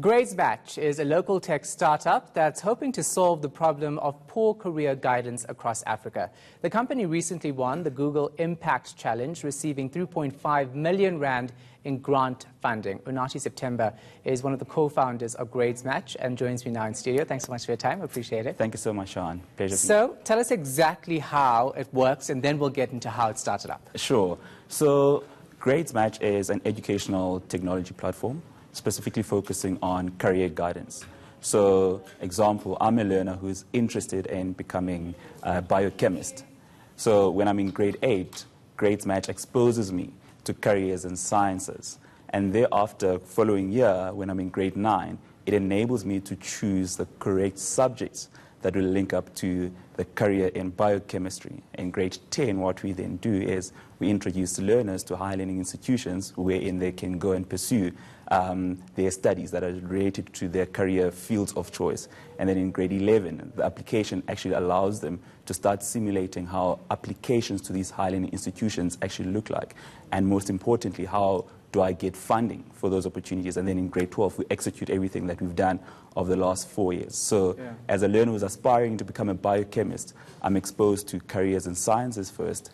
Grades Match is a local tech startup that's hoping to solve the problem of poor career guidance across Africa. The company recently won the Google Impact Challenge, receiving 3.5 million rand in grant funding. Unathi September is one of the co-founders of Grades Match and joins me now in studio. Thanks so much for your time. I appreciate it. Thank you so much, Sean. Pleasure. So tell us exactly how it works, and then we'll get into how it started up. Sure. So Grades Match is an educational technology platform specifically focusing on career guidance. So, example, I'm a learner who's interested in becoming a biochemist. So when I'm in grade 8, Grades Match exposes me to careers in sciences. And thereafter, following year, when I'm in grade 9, it enables me to choose the correct subjects that will link up to the career in biochemistry. In grade 10, what we then do is we introduce learners to higher learning institutions wherein they can go and pursue their studies that are related to their career fields of choice. And then in grade 11, the application actually allows them to start simulating how applications to these higher learning institutions actually look like. And most importantly, how do I get funding for those opportunities? And then in grade 12, we execute everything that we've done over the last 4 years. So as a learner who's aspiring to become a biochemist, I'm exposed to careers in sciences first.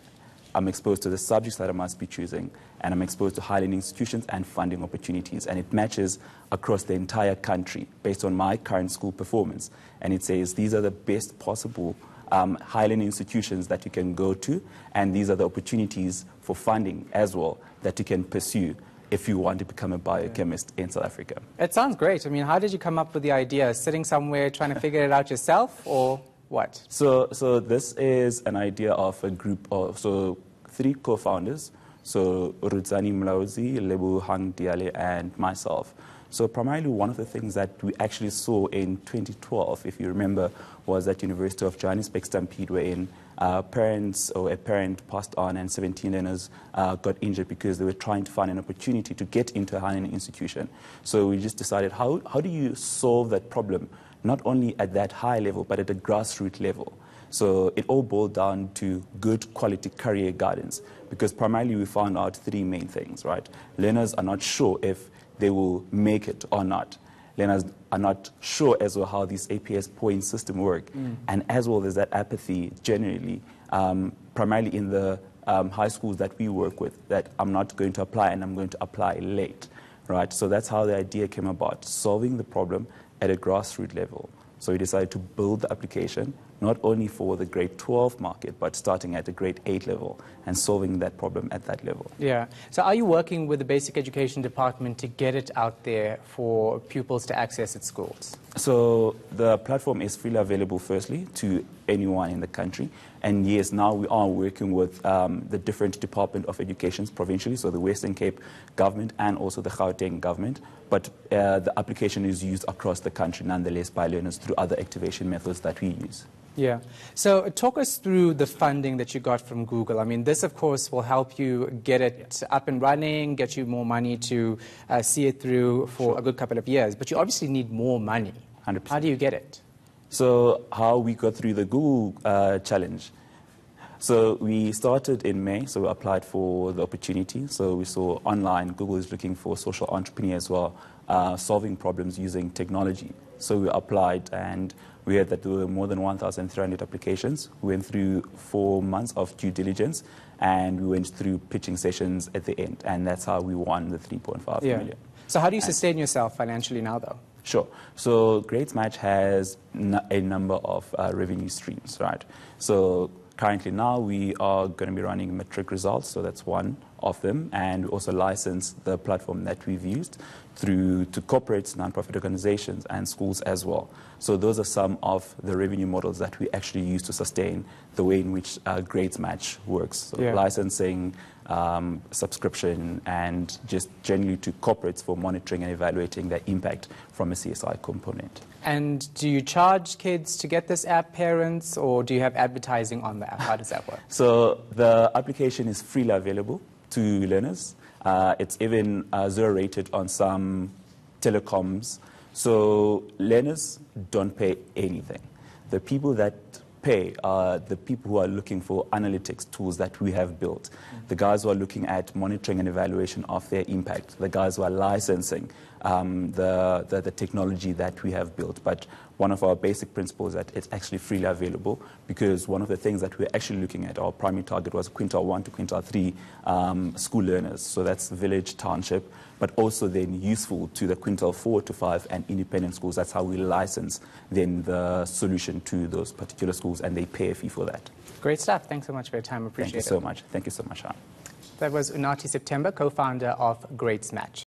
I'm exposed to the subjects that I must be choosing, and I'm exposed to higher learning institutions and funding opportunities. And it matches across the entire country based on my current school performance. And it says these are the best possible higher learning institutions that you can go to, and these are the opportunities for funding as well that you can pursue if you want to become a biochemist in South Africa. It sounds great. I mean, how did you come up with the idea? Sitting somewhere trying to figure it out yourself, or what? So this is an idea of a group of 3 co-founders. So Rudzani Mlauzi, Lebohang Diale, and myself. So primarily one of the things that we actually saw in 2012, if you remember, was that University of Johannesburg stampede wherein a parent passed on and 17 learners got injured because they were trying to find an opportunity to get into a higher learning institution. So we just decided, how do you solve that problem, not only at that high level, but at a grassroots level? So it all boiled down to good quality career guidance, because primarily we found out 3 main things, right? Learners are not sure if they will make it or not. Learners are not sure as well how this APS point system work. And as well, there's that apathy generally, primarily in the high schools that we work with, that I'm not going to apply and I'm going to apply late, right? So that's how the idea came about, solving the problem at a grassroots level. So we decided to build the application, not only for the grade 12 market, but starting at the grade 8 level and solving that problem at that level. Yeah. So are you working with the basic education department to get it out there for pupils to access at schools? So the platform is freely available, firstly, to anyone in the country. And yes, now we are working with the different Department of Education provincially, so the Western Cape government and also the Gauteng government. But the application is used across the country, nonetheless, by learners through other activation methods that we use. Yeah. So talk us through the funding that you got from Google. I mean, this, of course, will help you get it up and running, get you more money to see it through for a good couple of years. But you obviously need more money. 100%. How do you get it? So how we got through the Google challenge. So we started in May, so we applied for the opportunity. So we saw online, Google is looking for social entrepreneurs as well, solving problems using technology. So we applied, and we heard that there were more than 1,300 applications. We went through 4 months of due diligence, and we went through pitching sessions at the end, and that's how we won the 3.5 million. So how do you sustain yourself financially now, though? Sure. So Grades Match has a number of revenue streams, right? So currently now we are going to be running metric results, so that's one of them, and we also license the platform that we've used through to corporates, nonprofit organizations, and schools as well. So those are some of the revenue models that we actually use to sustain the way in which Grades Match works. So licensing, subscription, and just generally to corporates for monitoring and evaluating their impact from a CSI component. And do you charge kids to get this app, parents, or do you have advertising on the app? How does that work? So the application is freely available to learners. It's even 0 rated on some telecoms. So learners don't pay anything. The people that pay are the people who are looking for analytics tools that we have built. The guys who are looking at monitoring and evaluation of their impact. The guys who are licensing the technology that we have built. But one of our basic principles is that it's actually freely available, because one of the things that we're actually looking at, our primary target was quintile 1 to quintile 3 school learners. So that's village, township, but also then useful to the quintile 4 to 5 and independent schools. That's how we license then the solution to those particular schools, and they pay a fee for that. Great stuff. Thanks so much for your time. Appreciate it. Thank you so much. Thank you so much, Han. That was Unathi September, co-founder of Great Match.